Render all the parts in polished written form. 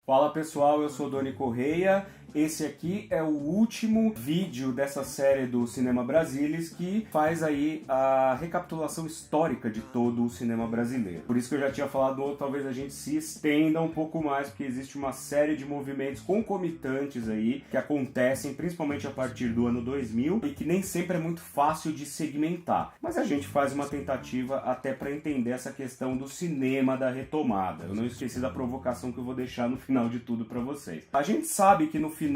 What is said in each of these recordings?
Fala pessoal, eu sou Doni Correia. Esse aqui é o último vídeo dessa série do Cinema Brasilis que faz aí a recapitulação histórica de todo o cinema brasileiro. Por isso que eu já tinha falado, talvez a gente se estenda um pouco mais, porque existe uma série de movimentos concomitantes aí que acontecem principalmente a partir do ano 2000 e que nem sempre é muito fácil de segmentar. Mas a gente faz uma tentativa até para entender essa questão do cinema da retomada. Eu não esqueci da provocação que eu vou deixar no final de tudo para vocês. A gente sabe que no final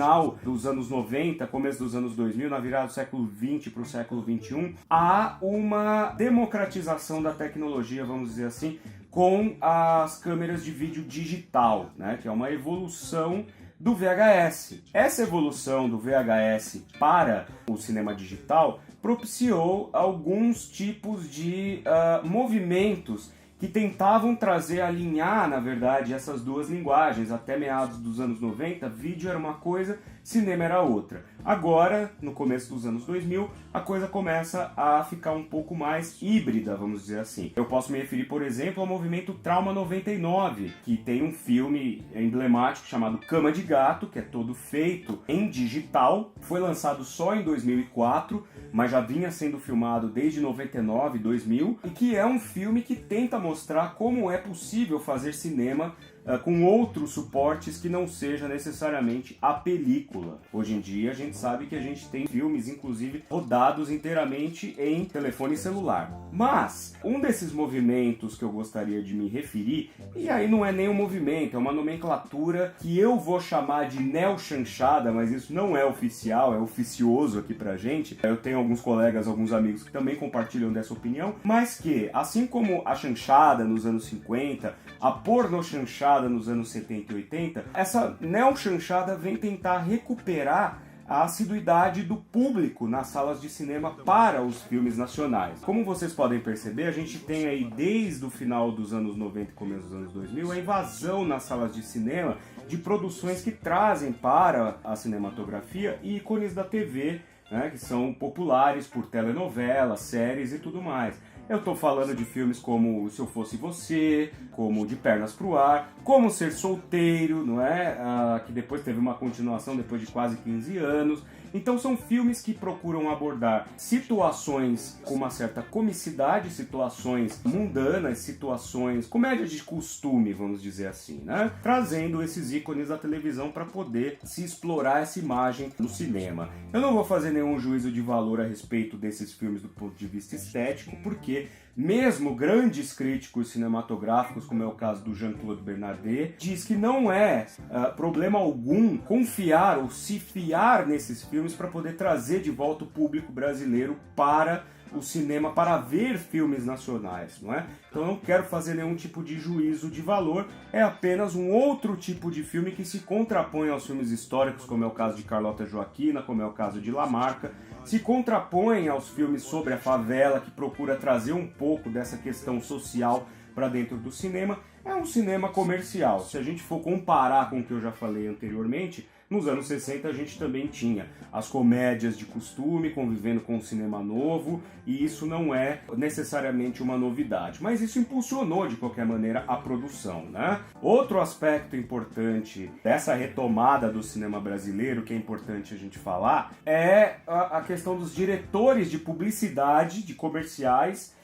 dos anos 90, começo dos anos 2000, na virada do século 20 para o século 21, há uma democratização da tecnologia, vamos dizer assim, com as câmeras de vídeo digital, né, que é uma evolução do VHS. Essa evolução do VHS para o cinema digital propiciou alguns tipos de movimentos que tentavam alinhar, na verdade, essas duas linguagens. Até meados dos anos 90, vídeo era uma coisa, cinema era outra. Agora, no começo dos anos 2000, a coisa começa a ficar um pouco mais híbrida, vamos dizer assim. Eu posso me referir, por exemplo, ao movimento Trauma 99, que tem um filme emblemático chamado Cama de Gato, que é todo feito em digital. Foi lançado só em 2004, mas já vinha sendo filmado desde 99, 2000, e que é um filme que tenta mostrar como é possível fazer cinema com outros suportes que não seja necessariamente a película. Hoje em dia a gente sabe que a gente tem filmes, inclusive, rodados inteiramente em telefone celular. Mas um desses movimentos que eu gostaria de me referir, e aí não é nem um movimento, é uma nomenclatura que eu vou chamar de neochanchada, mas isso não é oficial, é oficioso aqui pra gente. Eu tenho alguns colegas, alguns amigos que também compartilham dessa opinião, mas que, assim como a chanchada nos anos 50, a pornochanchada nos anos 70 e 80, essa neochanchada vem tentar recuperar a assiduidade do público nas salas de cinema para os filmes nacionais. Como vocês podem perceber, a gente tem aí desde o final dos anos 90 e começo dos anos 2000 a invasão nas salas de cinema de produções que trazem para a cinematografia ícones da TV, né, que são populares por telenovelas, séries e tudo mais. Eu estou falando de filmes como Se Eu Fosse Você, como De Pernas pro Ar, Como Ser Solteiro, não é? Que depois teve uma continuação depois de quase 15 anos. Então são filmes que procuram abordar situações com uma certa comicidade, situações mundanas, situações, comédia de costume, vamos dizer assim, né? Trazendo esses ícones da televisão para poder se explorar essa imagem no cinema. Eu não vou fazer nenhum juízo de valor a respeito desses filmes do ponto de vista estético, porque mesmo grandes críticos cinematográficos, como é o caso do Jean-Claude Bernardet, diz que não é problema algum confiar ou se fiar nesses filmes para poder trazer de volta o público brasileiro para o cinema, para ver filmes nacionais, não é? Então eu não quero fazer nenhum tipo de juízo de valor, é apenas um outro tipo de filme que se contrapõe aos filmes históricos, como é o caso de Carlota Joaquina, como é o caso de Lamarca, se contrapõe aos filmes sobre a favela, que procura trazer um pouco dessa questão social para dentro do cinema. É um cinema comercial. Se a gente for comparar com o que eu já falei anteriormente, nos anos 60 a gente também tinha as comédias de costume convivendo com o cinema novo, e isso não é necessariamente uma novidade, mas isso impulsionou de qualquer maneira a produção, né? Outro aspecto importante dessa retomada do cinema brasileiro, que é importante a gente falar, é a questão dos diretores de publicidade, de comerciais,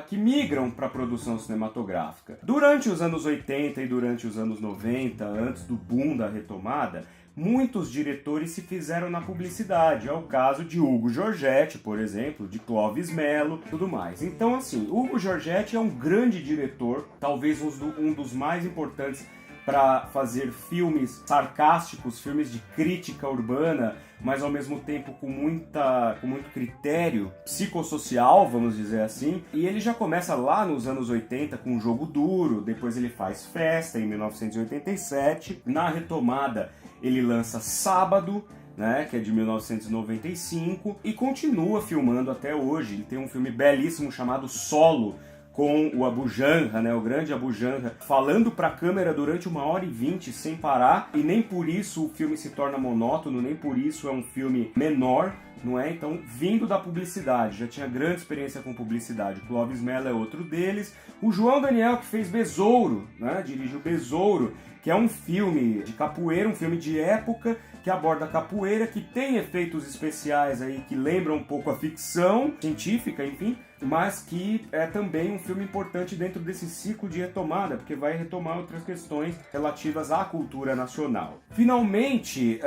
que migram para a produção cinematográfica. Durante os anos 80 e durante os anos 90, antes do boom da retomada, muitos diretores se fizeram na publicidade. É o caso de Hugo Giorgetti, por exemplo, de Clovis Mello, tudo mais. Então, assim, Hugo Giorgetti é um grande diretor, talvez um dos mais importantes para fazer filmes sarcásticos, filmes de crítica urbana, mas ao mesmo tempo com muito critério psicossocial, vamos dizer assim. E ele já começa lá nos anos 80 com Jogo Duro, depois ele faz Festa em 1987. Na retomada ele lança Sábado, né, que é de 1995, e continua filmando até hoje. Ele tem um filme belíssimo chamado Solo, com o Abu Janra, né, o grande Abu Janra, falando para a câmera durante 1h20 sem parar, e nem por isso o filme se torna monótono, nem por isso é um filme menor, não é? Então, vindo da publicidade, já tinha grande experiência com publicidade. O Clovis Mello é outro deles. O João Daniel, que fez Besouro, né, dirigiu Besouro, que é um filme de capoeira, um filme de época, que aborda a capoeira, que tem efeitos especiais aí que lembram um pouco a ficção científica, enfim, mas que é também um filme importante dentro desse ciclo de retomada, porque vai retomar outras questões relativas à cultura nacional. Finalmente,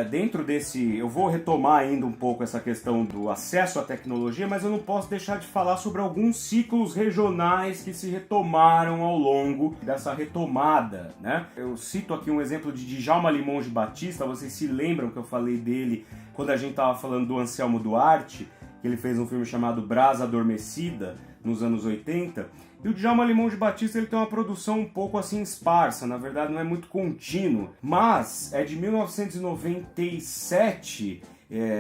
dentro desse... Eu vou retomar ainda um pouco essa questão do acesso à tecnologia, mas eu não posso deixar de falar sobre alguns ciclos regionais que se retomaram ao longo dessa retomada, né? Eu cito aqui um exemplo de Djalma Limonge Batista, vocês se lembram que eu falei dele quando a gente estava falando do Anselmo Duarte, que ele fez um filme chamado Brasa Adormecida, nos anos 80, e o Djalma Limonge Batista ele tem uma produção um pouco assim esparsa, na verdade não é muito contínuo, mas é de 1997,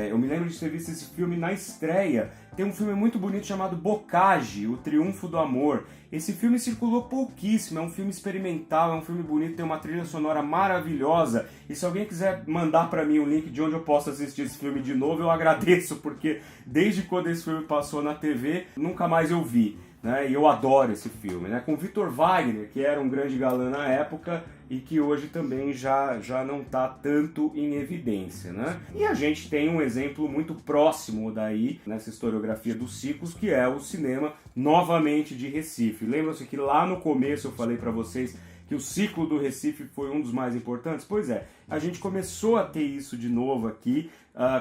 eu me lembro de ter visto esse filme na estreia. Tem um filme muito bonito chamado Bocage, O Triunfo do Amor. Esse filme circulou pouquíssimo, é um filme experimental, é um filme bonito, tem uma trilha sonora maravilhosa. E se alguém quiser mandar pra mim um link de onde eu posso assistir esse filme de novo, eu agradeço, porque desde quando esse filme passou na TV, nunca mais eu vi. Né? E eu adoro esse filme, né? Com Victor Wagner, que era um grande galã na época e que hoje também já não está tanto em evidência, né? E a gente tem um exemplo muito próximo daí, nessa historiografia dos ciclos, que é o cinema, novamente, de Recife. Lembram-se que lá no começo eu falei para vocês que o ciclo do Recife foi um dos mais importantes? Pois é, a gente começou a ter isso de novo aqui,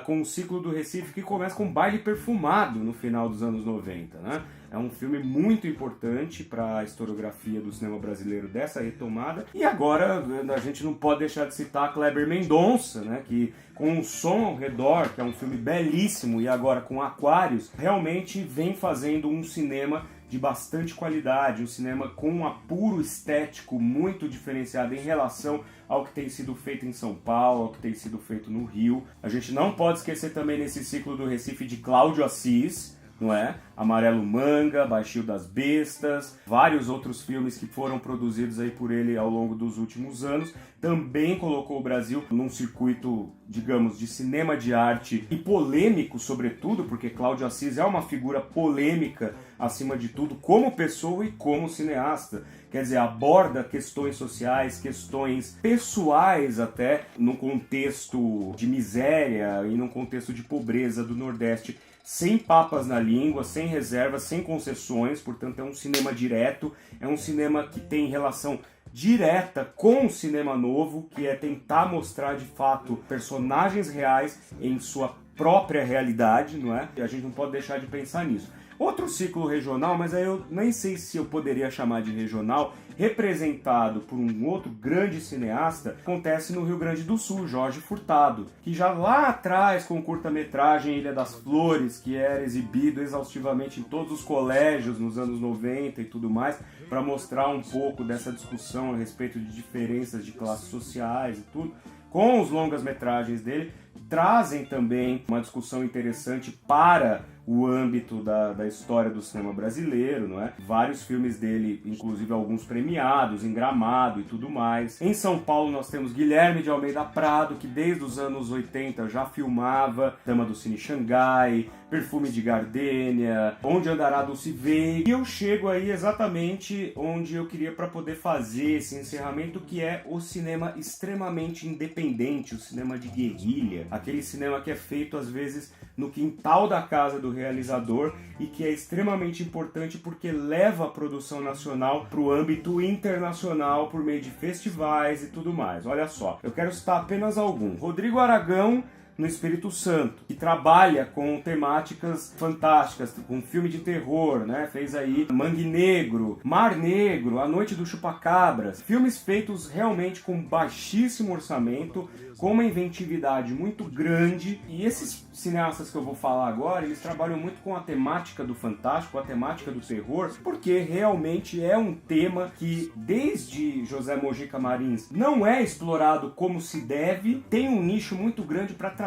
com o ciclo do Recife, que começa com Baile Perfumado no final dos anos 90, né? É um filme muito importante para a historiografia do cinema brasileiro dessa retomada. E agora a gente não pode deixar de citar Kleber Mendonça, né? Que com O Som ao Redor, que é um filme belíssimo, e agora com Aquários, realmente vem fazendo um cinema de bastante qualidade, um cinema com um apuro estético muito diferenciado em relação ao que tem sido feito em São Paulo, ao que tem sido feito no Rio. A gente não pode esquecer também nesse ciclo do Recife de Cláudio Assis, não é? Amarelo Manga, Baixio das Bestas, vários outros filmes que foram produzidos aí por ele ao longo dos últimos anos. Também colocou o Brasil num circuito, digamos, de cinema de arte e polêmico, sobretudo, porque Cláudio Assis é uma figura polêmica, acima de tudo, como pessoa e como cineasta. Quer dizer, aborda questões sociais, questões pessoais até, num contexto de miséria e num contexto de pobreza do Nordeste, sem papas na língua, sem reservas, sem concessões. Portanto, é um cinema direto, é um cinema que tem relação direta com o cinema novo, que é tentar mostrar de fato personagens reais em sua própria realidade, não é? E a gente não pode deixar de pensar nisso. Outro ciclo regional, mas aí eu nem sei se eu poderia chamar de regional, representado por um outro grande cineasta, acontece no Rio Grande do Sul, Jorge Furtado, que já lá atrás, com o curta-metragem Ilha das Flores, que era exibido exaustivamente em todos os colégios nos anos 90 e tudo mais, para mostrar um pouco dessa discussão a respeito de diferenças de classes sociais e tudo, com os longas-metragens dele, trazem também uma discussão interessante para o âmbito da história do cinema brasileiro, não é? Vários filmes dele, inclusive alguns premiados, em Gramado e tudo mais. Em São Paulo nós temos Guilherme de Almeida Prado, que desde os anos 80 já filmava Dama do Cine Xangai, Perfume de Gardênia, Onde Andará Dulce Veiga. E eu chego aí exatamente onde eu queria para poder fazer esse encerramento, que é o cinema extremamente independente, o cinema de guerrilha, aquele cinema que é feito às vezes no quintal da casa do realizador e que é extremamente importante porque leva a produção nacional para o âmbito internacional por meio de festivais e tudo mais. Olha só, eu quero citar apenas algum. Rodrigo Aragão, no Espírito Santo, que trabalha com temáticas fantásticas, com filme de terror, né? Fez aí Mangue Negro, Mar Negro, A Noite do Chupacabras, filmes feitos realmente com baixíssimo orçamento, com uma inventividade muito grande. E esses cineastas que eu vou falar agora, eles trabalham muito com a temática do fantástico, a temática do terror, porque realmente é um tema que, desde José Mojica Marins, não é explorado como se deve, tem um nicho muito grande para trazer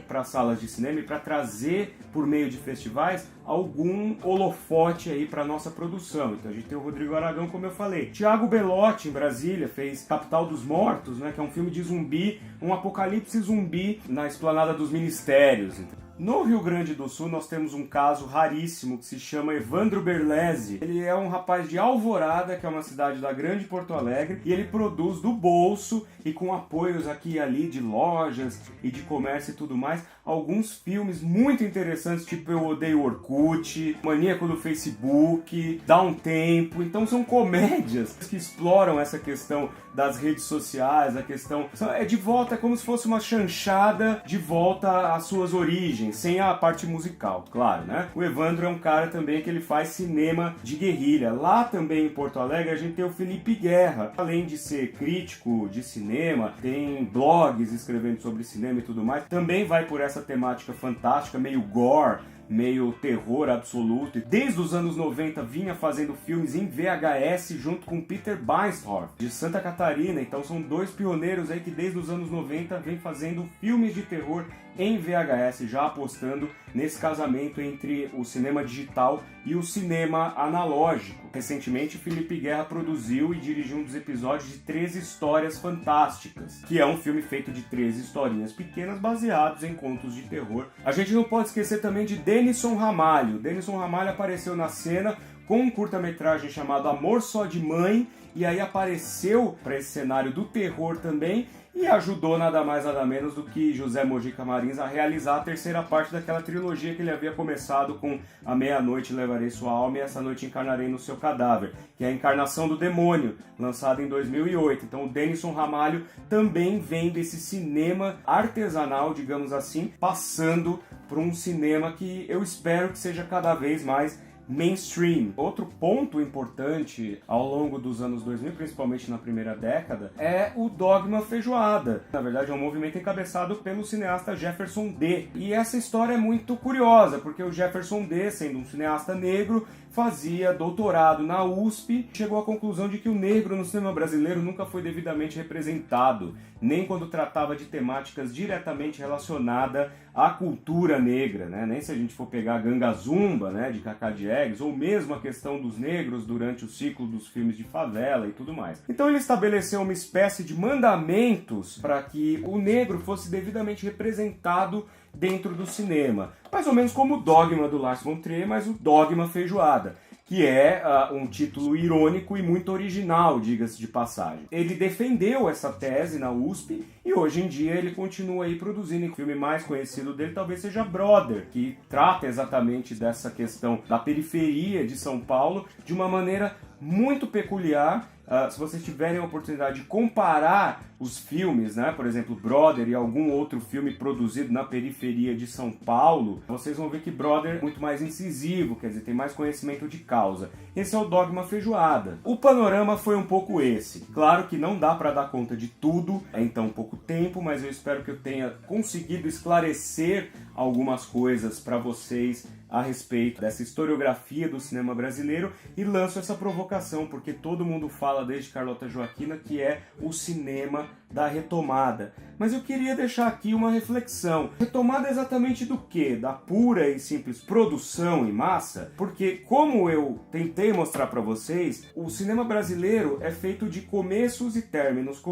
para as salas de cinema e para trazer, por meio de festivais, algum holofote aí para nossa produção. Então a gente tem o Rodrigo Aragão, como eu falei. Thiago Belotti, em Brasília, fez Capital dos Mortos, né, que é um filme de zumbi, um apocalipse zumbi na Esplanada dos Ministérios. No Rio Grande do Sul nós temos um caso raríssimo que se chama Evandro Berlese. Ele é um rapaz de Alvorada, que é uma cidade da Grande Porto Alegre, e ele produz do bolso e com apoios aqui e ali de lojas e de comércio e tudo mais, alguns filmes muito interessantes, tipo Eu Odeio Orkut, Maníaco do Facebook, Dá um Tempo. Então são comédias que exploram essa questão das redes sociais, a questão... É de volta, é como se fosse uma chanchada de volta às suas origens, sem a parte musical, claro, né? O Evandro é um cara também que ele faz cinema de guerrilha. Lá também em Porto Alegre a gente tem o Felipe Guerra. Além de ser crítico de cinema, tem blogs escrevendo sobre cinema e tudo mais, também vai por essa temática fantástica, meio gore, meio terror absoluto. E desde os anos 90 vinha fazendo filmes em VHS junto com Peter Beinstorff, de Santa Catarina. Então são dois pioneiros aí que desde os anos 90 vem fazendo filmes de terror em VHS, já apostando nesse casamento entre o cinema digital e o cinema analógico. Recentemente, Felipe Guerra produziu e dirigiu um dos episódios de 13 Histórias Fantásticas, que é um filme feito de 13 historinhas pequenas baseados em contos de terror. A gente não pode esquecer também de Denison Ramalho. Denison Ramalho apareceu na cena com um curta-metragem chamado Amor Só de Mãe, e aí apareceu para esse cenário do terror também, e ajudou nada mais nada menos do que José Mojica Marins a realizar a terceira parte daquela trilogia que ele havia começado com A Meia-Noite Levarei Sua Alma e Essa Noite Encarnarei no Seu Cadáver, que é a Encarnação do Demônio, lançado em 2008. Então o Denison Ramalho também vem desse cinema artesanal, digamos assim, passando por um cinema que eu espero que seja cada vez mais mainstream. Outro ponto importante ao longo dos anos 2000, principalmente na primeira década, é o Dogma Feijoada. Na verdade, é um movimento encabeçado pelo cineasta Jefferson D. E essa história é muito curiosa, porque o Jefferson D, sendo um cineasta negro, fazia doutorado na USP, chegou à conclusão de que o negro no cinema brasileiro nunca foi devidamente representado, nem quando tratava de temáticas diretamente relacionadas à cultura negra, né? Nem se a gente for pegar a Ganga Zumba, né, de Cacá Diegues, ou mesmo a questão dos negros durante o ciclo dos filmes de favela e tudo mais. Então ele estabeleceu uma espécie de mandamentos para que o negro fosse devidamente representado dentro do cinema. Mais ou menos como o Dogma do Lars von Trier, mas o Dogma Feijoada, que é um título irônico e muito original, diga-se de passagem. Ele defendeu essa tese na USP e hoje em dia ele continua aí produzindo. O filme mais conhecido dele talvez seja Brother, que trata exatamente dessa questão da periferia de São Paulo de uma maneira muito peculiar. Se vocês tiverem a oportunidade de comparar os filmes, né, por exemplo, Brother e algum outro filme produzido na periferia de São Paulo, vocês vão ver que Brother é muito mais incisivo, quer dizer, tem mais conhecimento de causa. Esse é o Dogma Feijoada. O panorama foi um pouco esse. Claro que não dá para dar conta de tudo em tão pouco tempo, mas eu espero que eu tenha conseguido esclarecer algumas coisas para vocês a respeito dessa historiografia do cinema brasileiro e lanço essa provocação, porque todo mundo fala desde Carlota Joaquina que é o cinema da retomada. Mas eu queria deixar aqui uma reflexão. Retomada exatamente do quê? Da pura e simples produção em massa? Porque, como eu tentei mostrar para vocês, o cinema brasileiro é feito de começos e términos,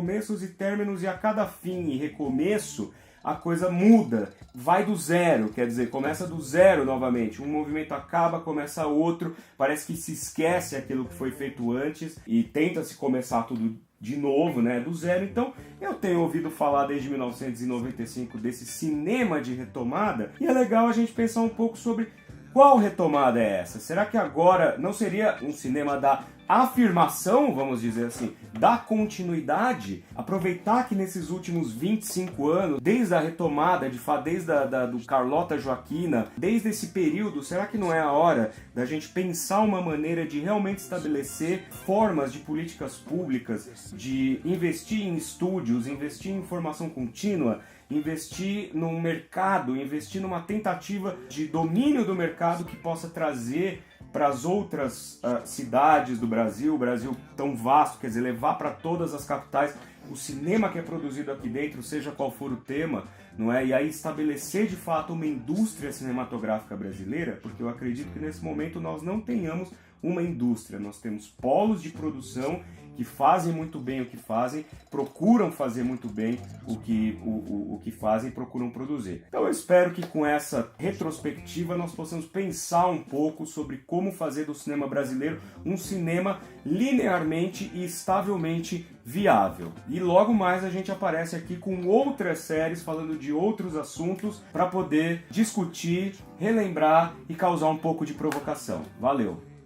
e a cada fim e recomeço a coisa muda, vai do zero, quer dizer, começa do zero novamente. Um movimento acaba, começa outro, parece que se esquece aquilo que foi feito antes e tenta-se começar tudo de novo, né, do zero. Então, eu tenho ouvido falar desde 1995 desse cinema de retomada e é legal a gente pensar um pouco sobre qual retomada é essa. Será que agora não seria um cinema da afirmação, vamos dizer assim, da continuidade? Aproveitar que nesses últimos 25 anos, desde a retomada, desde do Carlota Joaquina, desde esse período, será que não é a hora da gente pensar uma maneira de realmente estabelecer formas de políticas públicas, de investir em estúdios, investir em formação contínua, investir num mercado, investir numa tentativa de domínio do mercado que possa trazer para as outras cidades do Brasil, o Brasil tão vasto, quer dizer, levar para todas as capitais o cinema que é produzido aqui dentro, seja qual for o tema, não é? E aí estabelecer de fato uma indústria cinematográfica brasileira, porque eu acredito que nesse momento nós não tenhamos uma indústria, nós temos polos de produção que fazem muito bem o que fazem, procuram fazer muito bem o que fazem e procuram produzir. Então eu espero que com essa retrospectiva nós possamos pensar um pouco sobre como fazer do cinema brasileiro um cinema linearmente e estavelmente viável. E logo mais a gente aparece aqui com outras séries falando de outros assuntos para poder discutir, relembrar e causar um pouco de provocação. Valeu!